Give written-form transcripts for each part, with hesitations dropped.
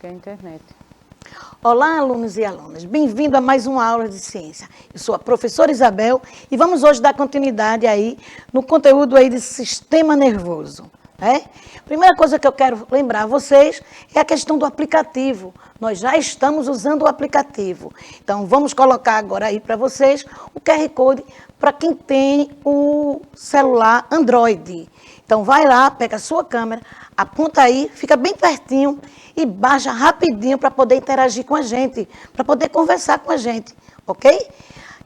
a internet. Olá, alunos e alunas. Bem-vindo a mais uma aula de ciência. Eu sou a professora Isabel e vamos hoje dar continuidade aí no conteúdo aí de sistema nervoso. Primeira coisa que eu quero lembrar a vocês é a questão do aplicativo. Nós já estamos usando o aplicativo. Então, vamos colocar agora aí para vocês o QR Code para quem tem o celular Android. Então, vai lá, pega a sua câmera, aponta aí, fica bem pertinho e baixa rapidinho para poder interagir com a gente, para poder conversar com a gente, ok?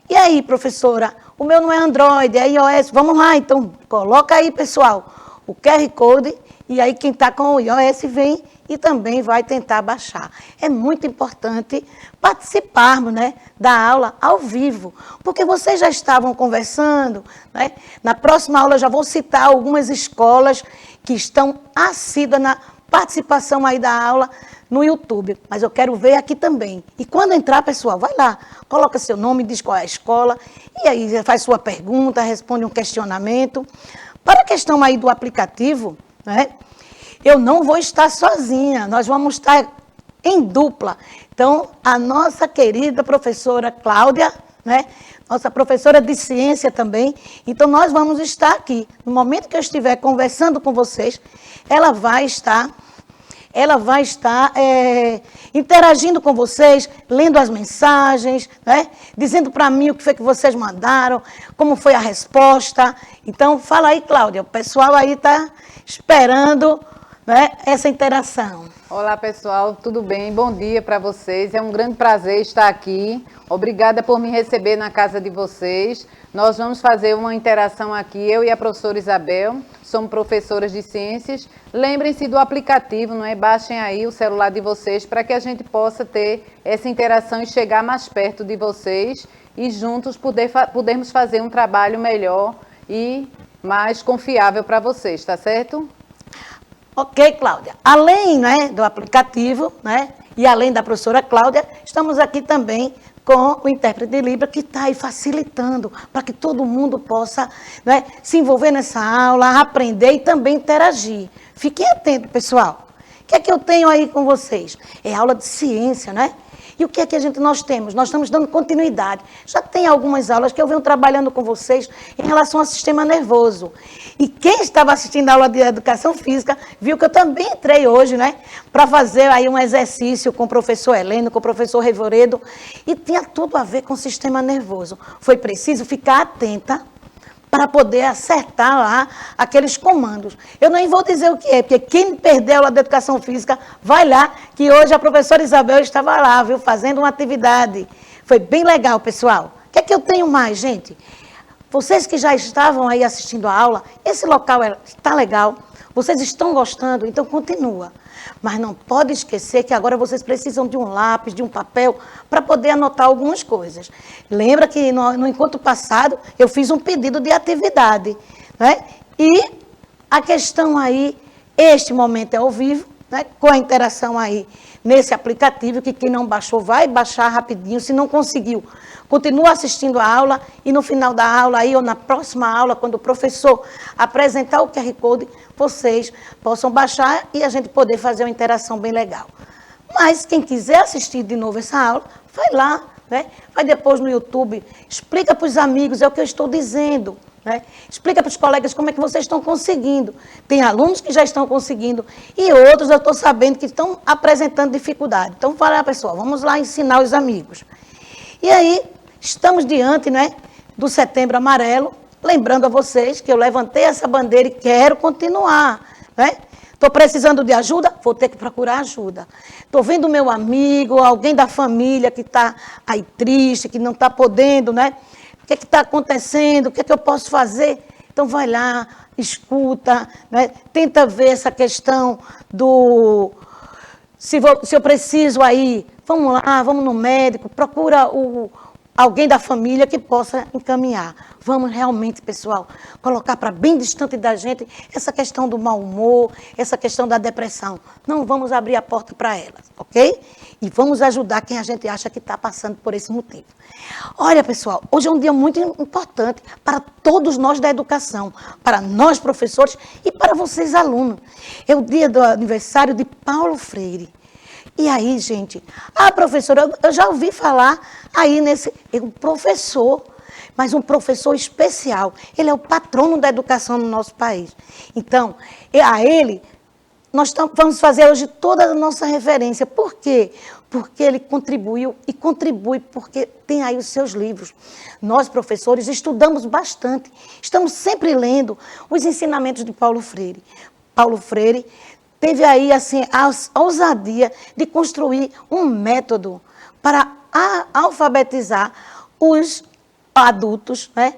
E aí, professora, o meu não é Android, é iOS. Vamos lá, então, coloca aí, pessoal, o QR Code, e aí quem está com o iOS vem e também vai tentar baixar. É muito importante participarmos, né, da aula ao vivo, porque vocês já estavam conversando, né? Na próxima aula eu já vou citar algumas escolas que estão assíduas na participação aí da aula no YouTube, mas eu quero ver aqui também. E quando entrar, pessoal, vai lá, coloca seu nome, diz qual é a escola, e aí faz sua pergunta, responde um questionamento. Para a questão aí do aplicativo, né, eu não vou estar sozinha, nós vamos estar em dupla. Então, a nossa querida professora Cláudia, né, nossa professora de ciência também, então nós vamos estar aqui. No momento que eu estiver conversando com vocês, ela vai estar interagindo com vocês, lendo as mensagens, né? Dizendo para mim o que foi que vocês mandaram, como foi a resposta. Então, fala aí, Cláudia, o pessoal aí está esperando, né, essa interação. Olá, pessoal, tudo bem? Bom dia para vocês. É um grande prazer estar aqui. Obrigada por me receber na casa de vocês. Nós vamos fazer uma interação aqui, eu e a professora Isabel, somos professoras de ciências. Lembrem-se do aplicativo, não é? Baixem aí o celular de vocês para que a gente possa ter essa interação e chegar mais perto de vocês e juntos podermos fazer um trabalho melhor e mais confiável para vocês, tá certo? Ok, Cláudia. Além, né, do aplicativo, né, e além da professora Cláudia, estamos aqui também com o intérprete de Libras, que está aí facilitando para que todo mundo possa, né, se envolver nessa aula, aprender e também interagir. Fiquem atentos, pessoal. O que é que eu tenho aí com vocês? É aula de ciência, né? E o que é que nós temos? Nós estamos dando continuidade. Já tem algumas aulas que eu venho trabalhando com vocês em relação ao sistema nervoso. E quem estava assistindo a aula de educação física viu que eu também entrei hoje, né? Para fazer aí um exercício com o professor Heleno, com o professor Revoredo. E tinha tudo a ver com o sistema nervoso. Foi preciso ficar atenta para poder acertar lá aqueles comandos. Eu nem vou dizer o que é, porque quem perdeu a aula de educação física, vai lá, que hoje a professora Isabel estava lá, viu, fazendo uma atividade. Foi bem legal, pessoal. O que é que eu tenho mais, gente? Vocês que já estavam aí assistindo a aula, esse local está legal, vocês estão gostando, então continua. Mas não pode esquecer que agora vocês precisam de um lápis, de um papel, para poder anotar algumas coisas. Lembra que no encontro passado eu fiz um pedido de atividade, né? E a questão aí, este momento é ao vivo, né? Com a interação aí nesse aplicativo, que quem não baixou vai baixar rapidinho, se não conseguiu, continua assistindo a aula e no final da aula aí, ou na próxima aula, quando o professor apresentar o QR Code, vocês possam baixar e a gente poder fazer uma interação bem legal. Mas quem quiser assistir de novo essa aula, vai lá, né? Vai depois no YouTube, explica para os amigos, é o que eu estou dizendo, né? Explica para os colegas como é que vocês estão conseguindo. Tem alunos que já estão conseguindo e outros eu estou sabendo que estão apresentando dificuldade. Então, fala, pessoal, vamos lá ensinar os amigos. E aí, estamos diante, né, do Setembro Amarelo, lembrando a vocês que eu levantei essa bandeira e quero continuar, né? Estou precisando de ajuda? Vou ter que procurar ajuda. Estou vendo meu amigo, alguém da família que está aí triste, que não está podendo, né? O que está acontecendo? O que é que eu posso fazer? Então, vai lá, escuta, né? Tenta ver essa questão do... Se eu preciso aí, vamos lá, vamos no médico, procura alguém da família que possa encaminhar. Vamos realmente, pessoal, colocar para bem distante da gente essa questão do mau humor, essa questão da depressão. Não vamos abrir a porta para elas, ok? E vamos ajudar quem a gente acha que está passando por esse motivo. Olha, pessoal, hoje é um dia muito importante para todos nós da educação, para nós professores e para vocês alunos. É o dia do aniversário de Paulo Freire. E aí, gente, professora, eu já ouvi falar aí um professor, mas um professor especial. Ele é o patrono da educação no nosso país. Então, a ele, nós vamos fazer hoje toda a nossa reverência. Por quê? Porque ele contribuiu e contribui porque tem aí os seus livros. Nós, professores, estudamos bastante, estamos sempre lendo os ensinamentos de Paulo Freire. Paulo Freire teve aí assim, a ousadia de construir um método para alfabetizar os adultos, né?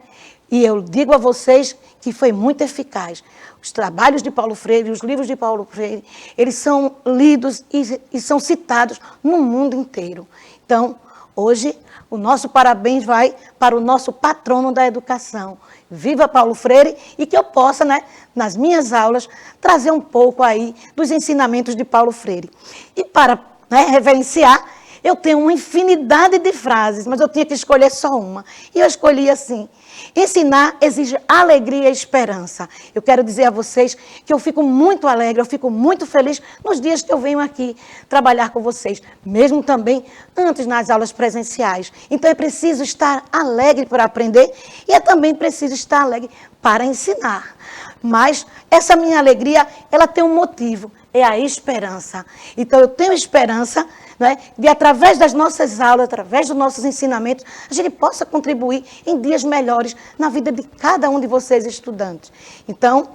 E eu digo a vocês que foi muito eficaz. Os trabalhos de Paulo Freire, os livros de Paulo Freire, eles são lidos e são citados no mundo inteiro. Então, hoje, o nosso parabéns vai para o nosso patrono da educação. Viva Paulo Freire, e que eu possa, né, nas minhas aulas, trazer um pouco aí dos ensinamentos de Paulo Freire. E para, né, reverenciar, eu tenho uma infinidade de frases, mas eu tinha que escolher só uma. E eu escolhi assim: ensinar exige alegria e esperança. Eu quero dizer a vocês que eu fico muito alegre, eu fico muito feliz nos dias que eu venho aqui trabalhar com vocês, mesmo também antes nas aulas presenciais. Então é preciso estar alegre para aprender e é também preciso estar alegre para ensinar. Mas essa minha alegria, ela tem um motivo, é a esperança. Então eu tenho esperança, né, de através das nossas aulas, através dos nossos ensinamentos, a gente possa contribuir em dias melhores na vida de cada um de vocês estudantes. Então,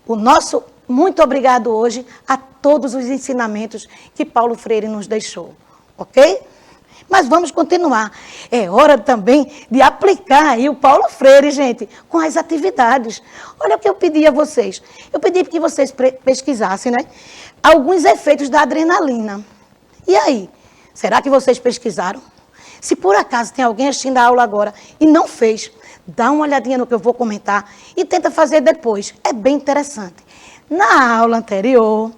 o nosso muito obrigado hoje a todos os ensinamentos que Paulo Freire nos deixou, ok? Mas vamos continuar. É hora também de aplicar aí o Paulo Freire, gente, com as atividades. Olha o que eu pedi a vocês. Eu pedi que vocês pesquisassem, né, alguns efeitos da adrenalina. E aí, será que vocês pesquisaram? Se por acaso tem alguém assistindo a aula agora e não fez, dá uma olhadinha no que eu vou comentar e tenta fazer depois. É bem interessante. Na aula anterior,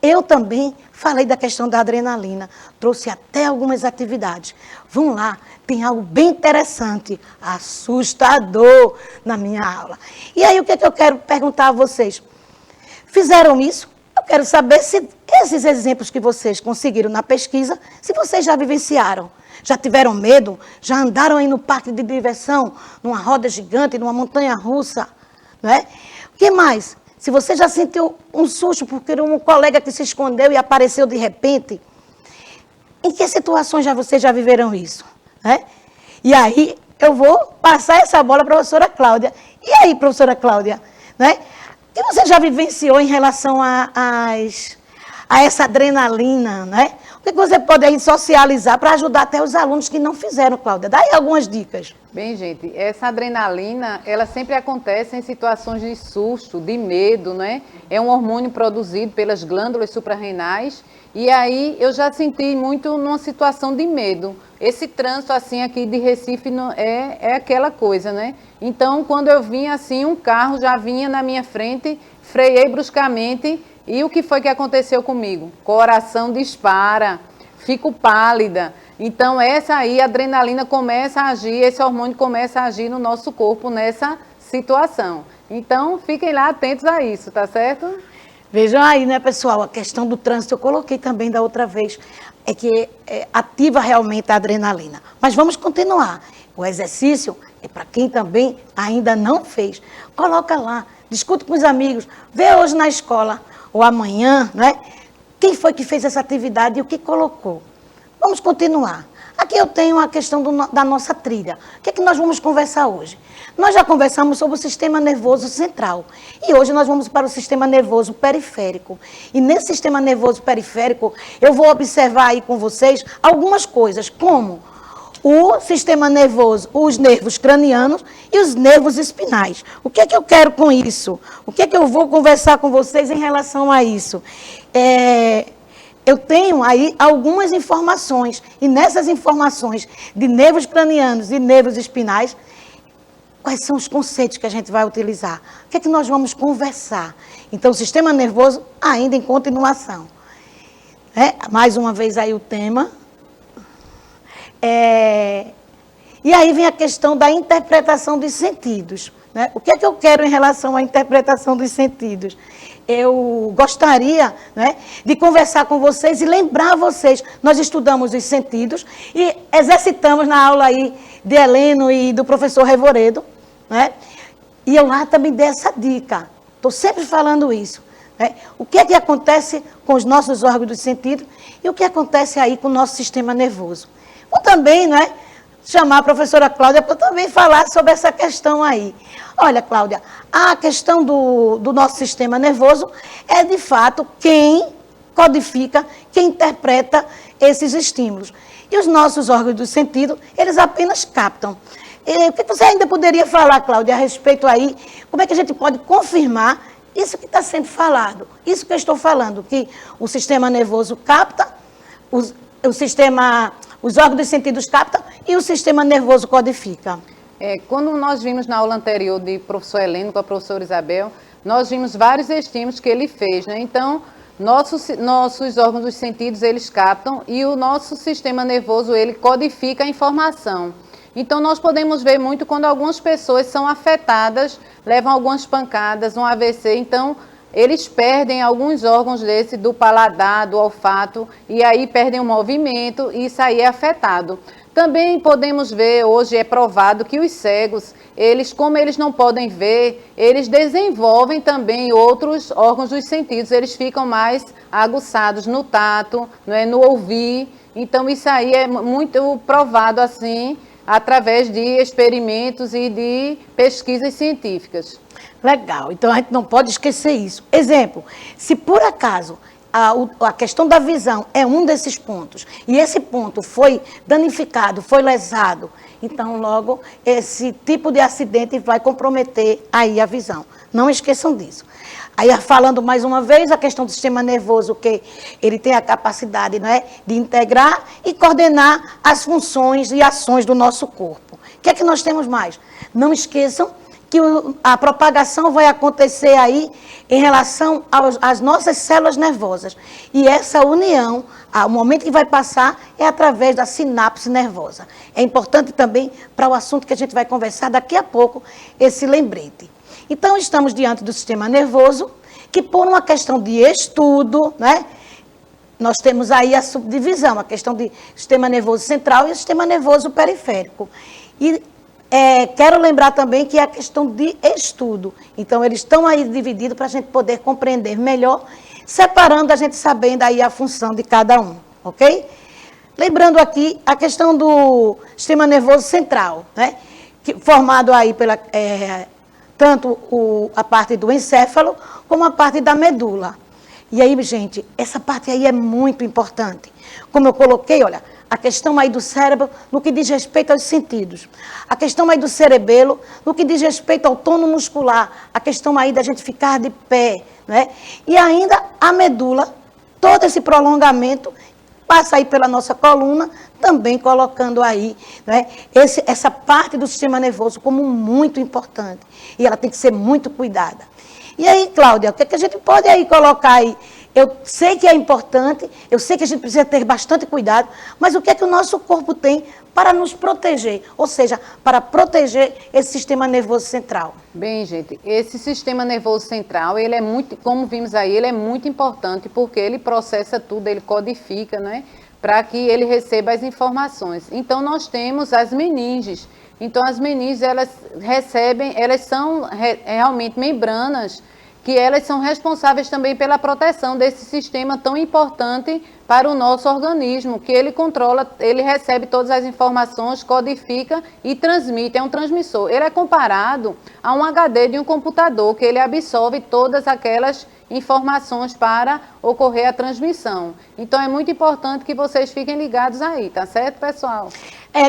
eu também falei da questão da adrenalina, trouxe até algumas atividades. Vão lá, tem algo bem interessante, assustador na minha aula. E aí, o que é que eu quero perguntar a vocês? Fizeram isso? Eu quero saber se esses exemplos que vocês conseguiram na pesquisa, se vocês já vivenciaram. Já tiveram medo? Já andaram aí no parque de diversão, numa roda gigante, numa montanha-russa? Não é? O que mais? Se você já sentiu um susto porque era um colega que se escondeu e apareceu de repente, em que situações vocês já viveram isso? Né? E aí, eu vou passar essa bola para a professora Cláudia. E aí, professora Cláudia, né? O que você já vivenciou em relação a essa adrenalina, né? O que você pode aí socializar para ajudar até os alunos que não fizeram, Cláudia? Dá aí algumas dicas. Bem, gente, essa adrenalina, ela sempre acontece em situações de susto, de medo, né? É um hormônio produzido pelas glândulas suprarrenais e aí eu já senti muito numa situação de medo. Esse trânsito assim aqui de Recife é aquela coisa, né? Então, quando eu vinha assim, um carro já vinha na minha frente, freiei bruscamente e o que foi que aconteceu comigo? Coração dispara, fico pálida. Então, essa aí, a adrenalina começa a agir, esse hormônio começa a agir no nosso corpo nessa situação. Então, fiquem lá atentos a isso, tá certo? Vejam aí, né, pessoal, a questão do trânsito, eu coloquei também da outra vez, é que ativa realmente a adrenalina. Mas vamos continuar. O exercício é para quem também ainda não fez. Coloca lá, discute com os amigos, vê hoje na escola, ou amanhã, né? Quem foi que fez essa atividade e o que colocou. Vamos continuar. Aqui eu tenho a questão da nossa trilha. O que é que nós vamos conversar hoje? Nós já conversamos sobre o sistema nervoso central. E hoje nós vamos para o sistema nervoso periférico. E nesse sistema nervoso periférico, eu vou observar aí com vocês algumas coisas, como o sistema nervoso, os nervos cranianos e os nervos espinais. O que é que eu quero com isso? O que é que eu vou conversar com vocês em relação a isso? Eu tenho aí algumas informações, e nessas informações de nervos cranianos e nervos espinais, quais são os conceitos que a gente vai utilizar? O que é que nós vamos conversar? Então, o sistema nervoso ainda em continuação. Mais uma vez aí o tema. E aí vem a questão da interpretação dos sentidos. Né? O que é que eu quero em relação à interpretação dos sentidos? eu gostaria, né, de conversar com vocês e lembrar vocês. Nós estudamos os sentidos e exercitamos na aula aí de Heleno e do professor Revoredo, né? E eu lá também dei essa dica. Estou sempre falando isso. Né? O que é que acontece com os nossos órgãos do sentido e o que acontece aí com o nosso sistema nervoso. Vou também, né, chamar a professora Cláudia para também falar sobre essa questão aí. Olha, Cláudia, a questão do nosso sistema nervoso é, de fato, quem codifica, quem interpreta esses estímulos. E os nossos órgãos do sentido, eles apenas captam. O que você ainda poderia falar, Cláudia, a respeito aí, como é que a gente pode confirmar isso que está sendo falado, isso que eu estou falando, que o sistema nervoso capta, os órgãos dos sentidos captam e o sistema nervoso codifica? Quando nós vimos na aula anterior de professor Heleno com a professora Isabel, nós vimos vários estímulos que ele fez, né? Então, nossos órgãos dos sentidos, eles captam e o nosso sistema nervoso, ele codifica a informação. Então, nós podemos ver muito quando algumas pessoas são afetadas, levam algumas pancadas, um AVC, então eles perdem alguns órgãos desse, do paladar, do olfato, e aí perdem o movimento, e isso aí é afetado. Também podemos ver, hoje é provado que os cegos, como eles não podem ver, eles desenvolvem também outros órgãos dos sentidos, eles ficam mais aguçados no tato, no ouvir, então isso aí é muito provado assim, através de experimentos e de pesquisas científicas. Legal, então a gente não pode esquecer isso. Exemplo, se por acaso a questão da visão é um desses pontos, e esse ponto foi danificado, foi lesado, então logo esse tipo de acidente vai comprometer aí a visão. Não esqueçam disso. Aí falando mais uma vez, a questão do sistema nervoso, que ele tem a capacidade, né, de integrar e coordenar as funções e ações do nosso corpo. O que é que nós temos mais? Não esqueçam que a propagação vai acontecer aí em relação às nossas células nervosas. E essa união, o momento que vai passar, é através da sinapse nervosa. É importante também para o assunto que a gente vai conversar daqui a pouco, esse lembrete. Então, estamos diante do sistema nervoso, que por uma questão de estudo, né, nós temos aí a subdivisão, a questão de sistema nervoso central e o sistema nervoso periférico. E quero lembrar também que é a questão de estudo. Então, eles estão aí divididos para a gente poder compreender melhor, separando, a gente sabendo aí a função de cada um, ok? Lembrando aqui a questão do sistema nervoso central, né, formado aí pela... tanto a parte do encéfalo, como a parte da medula. E aí, gente, essa parte aí é muito importante. Como eu coloquei, olha, a questão aí do cérebro no que diz respeito aos sentidos. A questão aí do cerebelo no que diz respeito ao tono muscular. A questão aí da gente ficar de pé, né? E ainda a medula, todo esse prolongamento passa aí pela nossa coluna, também colocando aí, né, essa parte do sistema nervoso como muito importante. E ela tem que ser muito cuidada. E aí, Cláudia, o que é que a gente pode aí colocar aí? Eu sei que é importante, eu sei que a gente precisa ter bastante cuidado, mas o que é que o nosso corpo tem para nos proteger? Ou seja, para proteger esse sistema nervoso central. Bem, gente, esse sistema nervoso central, ele é muito, como vimos aí, ele é muito importante porque ele processa tudo, ele codifica, né? Para que ele receba as informações. Então, nós temos as meninges. Então, as meninges, elas são realmente membranas que elas são responsáveis também pela proteção desse sistema tão importante para o nosso organismo, que ele controla, ele recebe todas as informações, codifica e transmite, é um transmissor. Ele é comparado a um HD de um computador, que ele absorve todas aquelas informações para ocorrer a transmissão. Então, é muito importante que vocês fiquem ligados aí, tá certo, pessoal?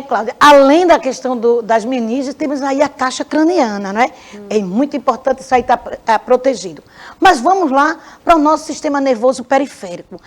Cláudia, além da questão das meninges, temos aí a caixa craniana, né? É muito importante isso aí estar protegido. Mas vamos lá para o nosso sistema nervoso periférico.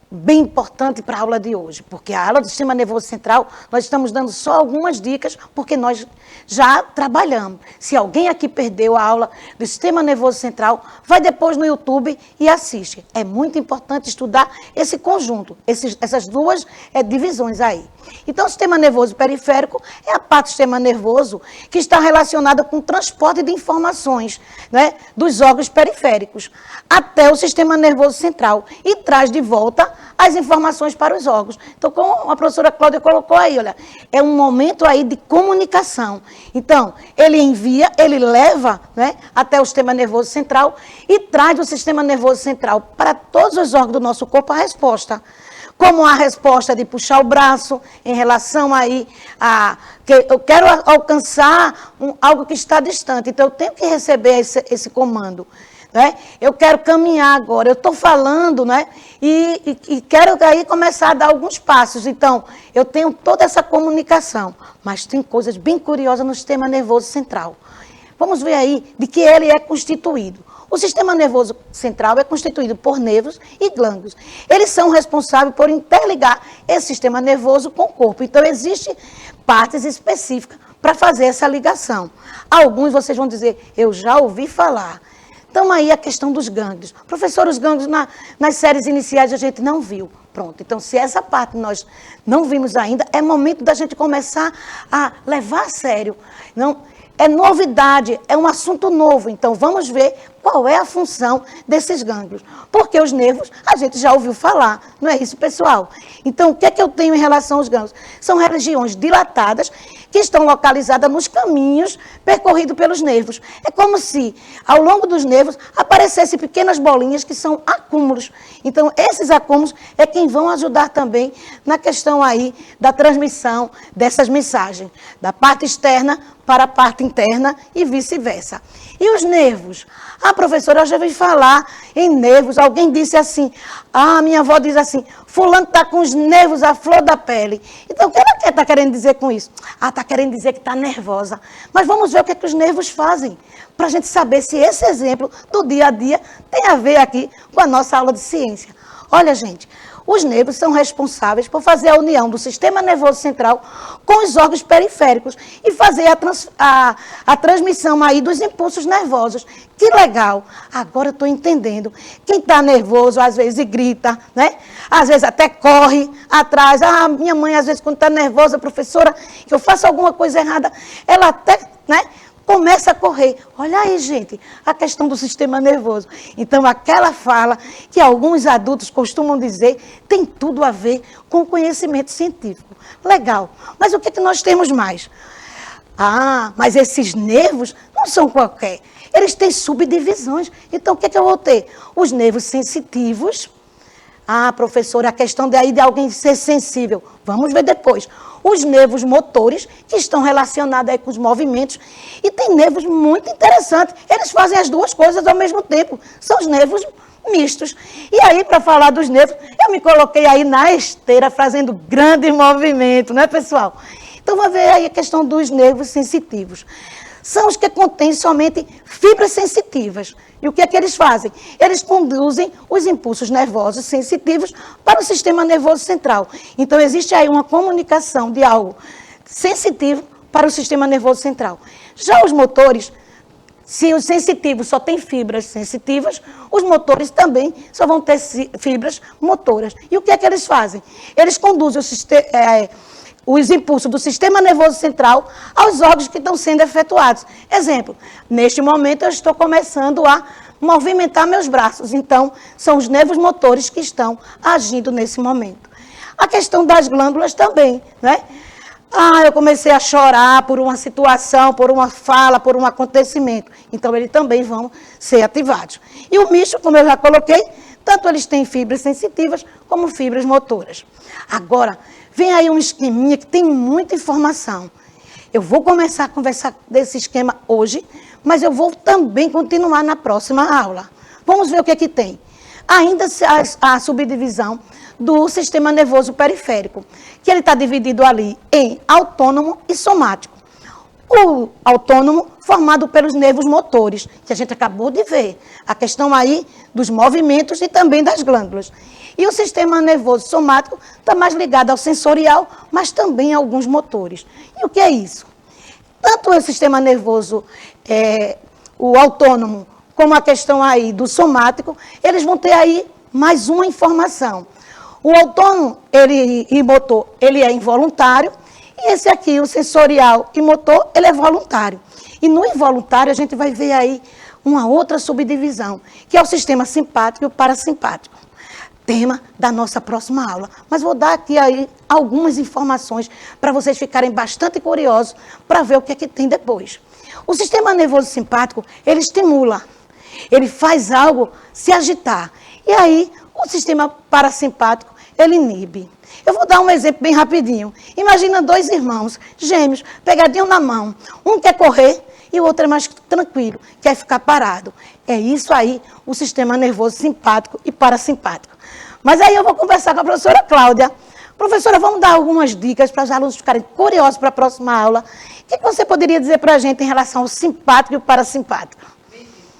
bem importante para a aula de hoje, porque a aula do sistema nervoso central, nós estamos dando só algumas dicas, porque nós já trabalhamos. Se alguém aqui perdeu a aula do sistema nervoso central, vai depois no YouTube e assiste. É muito importante estudar esse conjunto, essas duas divisões aí. Então, o sistema nervoso periférico é a parte do sistema nervoso que está relacionada com o transporte de informações, né, dos órgãos periféricos até o sistema nervoso central e traz de volta as informações para os órgãos. Então, como a professora Cláudia colocou aí, olha, é um momento aí de comunicação. Então, ele envia, ele leva, né, até o sistema nervoso central e traz do sistema nervoso central para todos os órgãos do nosso corpo a resposta. Como a resposta de puxar o braço em relação aí a que eu quero alcançar algo que está distante, então eu tenho que receber esse comando. Né? Eu quero caminhar agora, eu estou falando, né? E quero aí começar a dar alguns passos. Então, eu tenho toda essa comunicação, mas tem coisas bem curiosas no sistema nervoso central. Vamos ver aí de que ele é constituído. O sistema nervoso central é constituído por nervos e glândulos. Eles são responsáveis por interligar esse sistema nervoso com o corpo. Então, existem partes específicas para fazer essa ligação. Alguns vocês vão dizer, eu já ouvi falar. Então, aí a questão dos gânglios. Professor, os gânglios nas séries iniciais a gente não viu. Pronto, então se essa parte nós não vimos ainda, é momento da gente começar a levar a sério. Não, é novidade, é um assunto novo. Então, vamos ver qual é a função desses gânglios. Porque os nervos, a gente já ouviu falar, não é isso, pessoal? Então, o que é que eu tenho em relação aos gânglios? São regiões dilatadas que estão localizadas nos caminhos percorridos pelos nervos. É como se, ao longo dos nervos, aparecessem pequenas bolinhas que são acúmulos. Então, esses acúmulos é quem vão ajudar também na questão aí da transmissão dessas mensagens, da parte externa para a parte interna e vice-versa. E os nervos? Ah, professora, eu já ouvi falar em nervos. Alguém disse assim, minha avó diz assim, fulano está com os nervos à flor da pele. Então, o que ela está querendo dizer com isso? Está querendo dizer que está nervosa. Mas vamos ver o que é que os nervos fazem, para a gente saber se esse exemplo do dia a dia tem a ver aqui com a nossa aula de ciência. Olha, gente, os nervos são responsáveis por fazer a união do sistema nervoso central com os órgãos periféricos e fazer a transmissão aí dos impulsos nervosos. Que legal! Agora eu estou entendendo. Quem está nervoso, às vezes grita, né? Às vezes até corre atrás. Minha mãe, às vezes, quando está nervosa, professora, que eu faço alguma coisa errada, ela até, né? Começa a correr. Olha aí, gente, a questão do sistema nervoso. Então, aquela fala que alguns adultos costumam dizer tem tudo a ver com o conhecimento científico. Legal. Mas o que é que nós temos mais? Mas esses nervos não são qualquer. Eles têm subdivisões. Então, o que é que eu vou ter? Os nervos sensitivos. Professora, a questão de alguém ser sensível. Vamos ver depois. Os nervos motores, que estão relacionados aí com os movimentos. E tem nervos muito interessantes. Eles fazem as duas coisas ao mesmo tempo. São os nervos mistos. E aí, para falar dos nervos, eu me coloquei aí na esteira, fazendo grande movimento, né, pessoal? Então, vamos ver aí a questão dos nervos sensitivos. São os que contêm somente fibras sensitivas. E o que é que eles fazem? Eles conduzem os impulsos nervosos sensitivos para o sistema nervoso central. Então, existe aí uma comunicação de algo sensitivo para o sistema nervoso central. Já os motores, se o sensitivo só tem fibras sensitivas, os motores também só vão ter fibras motoras. E o que é que eles fazem? Eles conduzem os impulsos do sistema nervoso central aos órgãos que estão sendo efetuados. Exemplo, neste momento eu estou começando a movimentar meus braços. Então, são os nervos motores que estão agindo nesse momento. A questão das glândulas também, né? Eu comecei a chorar por uma situação, por uma fala, por um acontecimento. Então, eles também vão ser ativados. E o misto, como eu já coloquei, tanto eles têm fibras sensitivas como fibras motoras. Agora, vem aí um esqueminha que tem muita informação. Eu vou começar a conversar desse esquema hoje, mas eu vou também continuar na próxima aula. Vamos ver o que é que tem. Ainda a subdivisão do sistema nervoso periférico, que ele está dividido ali em autônomo e somático. o autônomo formado pelos nervos motores, que a gente acabou de ver. A questão aí dos movimentos e também das glândulas. E o sistema nervoso somático está mais ligado ao sensorial, mas também a alguns motores. E o que é isso? Tanto o sistema nervoso, o autônomo, como a questão aí do somático, eles vão ter aí mais uma informação. O autônomo e motor, ele é involuntário, e esse aqui, o sensorial e motor, ele é voluntário. E no involuntário, a gente vai ver aí uma outra subdivisão, que é o sistema simpático e o parasimpático. Tema da nossa próxima aula. Mas vou dar aqui aí algumas informações para vocês ficarem bastante curiosos para ver o que é que tem depois. O sistema nervoso simpático, ele estimula, ele faz algo se agitar. E aí, o sistema parasimpático, ele inibe. Eu vou dar um exemplo bem rapidinho. Imagina dois irmãos, gêmeos, pegadinho na mão. Um quer correr e o outro é mais tranquilo, quer ficar parado. É isso aí, o sistema nervoso simpático e parasimpático. Mas aí eu vou conversar com a professora Cláudia. Professora, vamos dar algumas dicas para os alunos ficarem curiosos para a próxima aula. O que você poderia dizer para a gente em relação ao simpático e o parasimpático?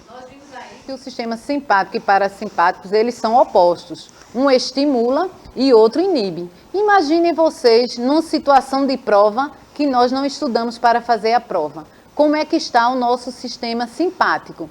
Nós vimos aí que o sistema simpático e parasimpáticos, eles são opostos. Um estimula e outro inibe. Imaginem vocês numa situação de prova que nós não estudamos para fazer a prova. Como é que está o nosso sistema simpático?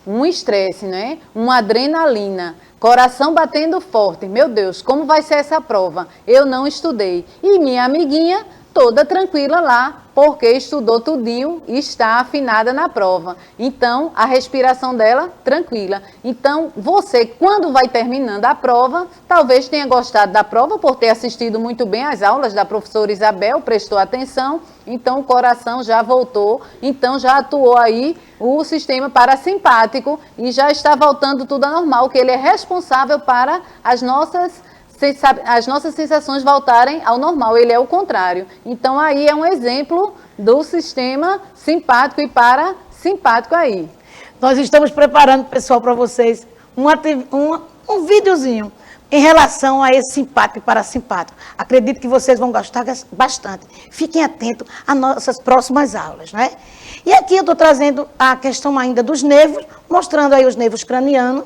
Um estresse, né? Uma adrenalina, coração batendo forte. Meu Deus, como vai ser essa prova? Eu não estudei. E minha amiguinha toda tranquila lá, porque estudou tudinho e está afinada na prova. Então, a respiração dela, tranquila. Então, você, quando vai terminando a prova, talvez tenha gostado da prova por ter assistido muito bem às aulas da professora Isabel, prestou atenção, então o coração já voltou, então já atuou aí o sistema parasimpático e já está voltando tudo ao normal, que ele é responsável para as nossas sensações voltarem ao normal, ele é o contrário. Então, aí é um exemplo do sistema simpático e parasimpático aí. Nós estamos preparando, pessoal, para vocês um videozinho em relação a esse simpático e parasimpático. Acredito que vocês vão gostar bastante. Fiquem atentos às nossas próximas aulas, né? E aqui eu estou trazendo a questão ainda dos nervos, mostrando aí os nervos cranianos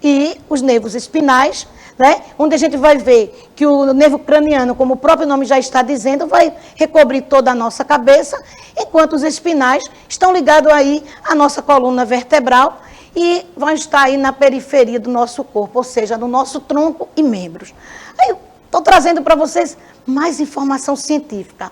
e os nervos espinais, né? Onde a gente vai ver que o nervo craniano, como o próprio nome já está dizendo, vai recobrir toda a nossa cabeça, enquanto os espinais estão ligados aí à nossa coluna vertebral e vão estar aí na periferia do nosso corpo, ou seja, no nosso tronco e membros. Aí eu estou trazendo para vocês mais informação científica.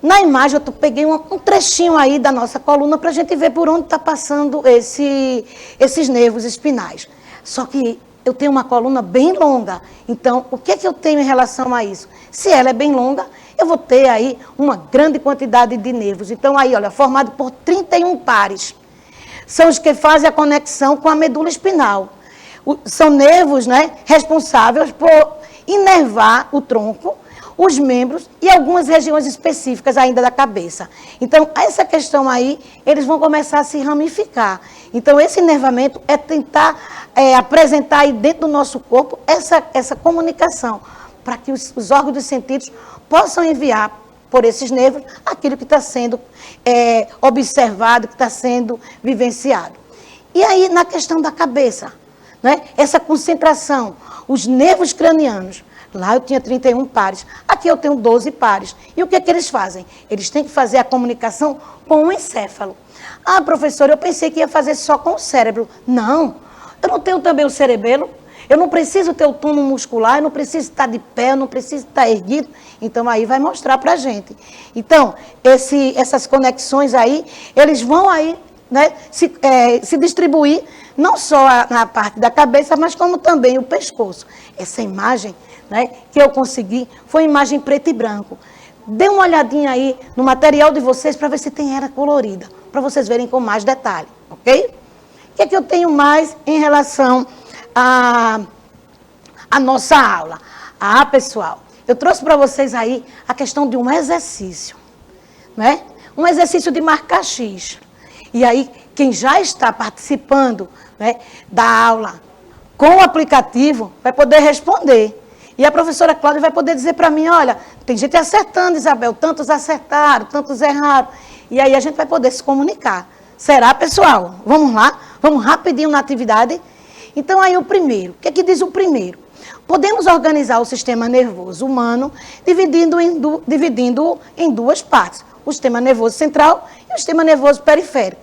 Na imagem eu peguei um trechinho aí da nossa coluna para a gente ver por onde está passando esses nervos espinais. Só que eu tenho uma coluna bem longa, então o que é que eu tenho em relação a isso? Se ela é bem longa, eu vou ter aí uma grande quantidade de nervos. Então aí, olha, formado por 31 pares. São os que fazem a conexão com a medula espinal. São nervos, né, responsáveis por inervar o tronco, os membros e algumas regiões específicas ainda da cabeça. Então, essa questão aí, eles vão começar a se ramificar. Então, esse inervamento é tentar apresentar aí dentro do nosso corpo essa comunicação, para que os órgãos dos sentidos possam enviar por esses nervos aquilo que está sendo observado, que está sendo vivenciado. E aí, na questão da cabeça, né, essa concentração, os nervos cranianos, lá eu tinha 31 pares, aqui eu tenho 12 pares. E o que é que eles fazem? Eles têm que fazer a comunicação com o encéfalo. Ah, professora, eu pensei que ia fazer só com o cérebro. Não, eu não tenho também o cerebelo, eu não preciso ter o túmulo muscular, eu não preciso estar de pé, eu não preciso estar erguido. Então, aí vai mostrar para a gente. Então, essas conexões aí, eles vão aí, né, se distribuir, não só na parte da cabeça, mas como também o pescoço. Essa imagem, né, que eu consegui foi imagem preto e branco. Dê uma olhadinha aí no material de vocês para ver se tem era colorida, para vocês verem com mais detalhe, ok? O que é que eu tenho mais em relação à nossa aula? Ah, pessoal, eu trouxe para vocês aí a questão de um exercício, né? Um exercício de marcar X. E aí, quem já está participando, né, da aula com o aplicativo vai poder responder. E a professora Cláudia vai poder dizer para mim, olha, tem gente acertando, Isabel, tantos acertaram, tantos erraram. E aí a gente vai poder se comunicar. Será, pessoal? Vamos lá? Vamos rapidinho na atividade? Então, aí o primeiro. O que é que diz o primeiro? Podemos organizar o sistema nervoso humano dividindo em duas partes. O sistema nervoso central e o sistema nervoso periférico.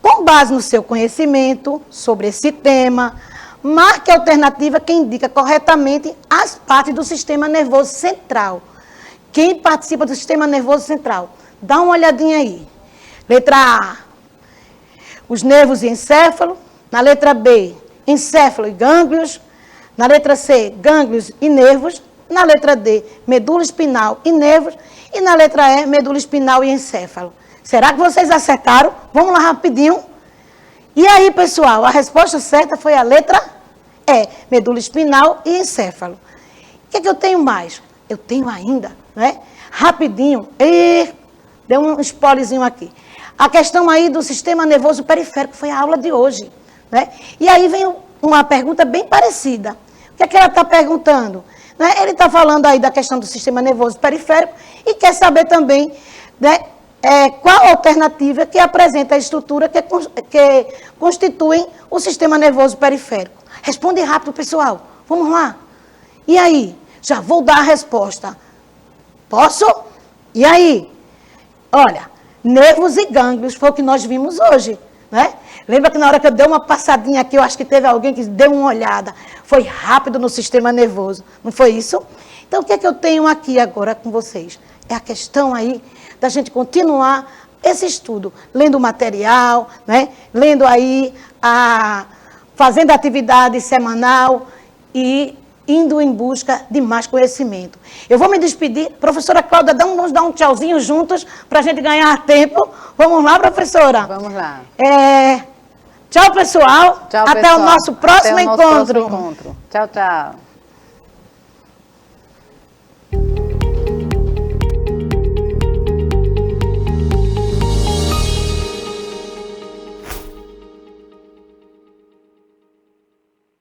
Com base no seu conhecimento sobre esse tema, marque a alternativa que indica corretamente as partes do sistema nervoso central. Quem participa do sistema nervoso central? Dá uma olhadinha aí. Letra A, os nervos e encéfalo. Na letra B, encéfalo e gânglios. Na letra C, gânglios e nervos. Na letra D, medula espinal e nervos. E na letra E, medula espinal e encéfalo. Será que vocês acertaram? Vamos lá rapidinho. E aí, pessoal, a resposta certa foi a letra E, medula espinal e encéfalo. O que é que eu tenho mais? Eu tenho ainda, né? Rapidinho. Deu um spoilerzinho aqui. A questão aí do sistema nervoso periférico foi a aula de hoje, né? E aí vem uma pergunta bem parecida. O que é que ela está perguntando? Né? Ele está falando aí da questão do sistema nervoso periférico e quer saber também, né, qual a alternativa que apresenta a estrutura que constituem o sistema nervoso periférico. Responde rápido, pessoal. Vamos lá. E aí? Já vou dar a resposta. Posso? E aí? Olha, nervos e gânglios foi o que nós vimos hoje, né? Lembra que na hora que eu dei uma passadinha aqui, eu acho que teve alguém que deu uma olhada. Foi rápido no sistema nervoso, não foi isso? Então, o que é que eu tenho aqui agora com vocês? É a questão aí da gente continuar esse estudo, lendo o material, né? Lendo aí, fazendo atividade semanal e indo em busca de mais conhecimento. Eu vou me despedir. Professora Cláudia, vamos dar um tchauzinho juntos para a gente ganhar tempo. Vamos lá, professora? Vamos lá. Tchau, pessoal. Tchau, Até pessoal. o nosso próximo encontro. Tchau, tchau.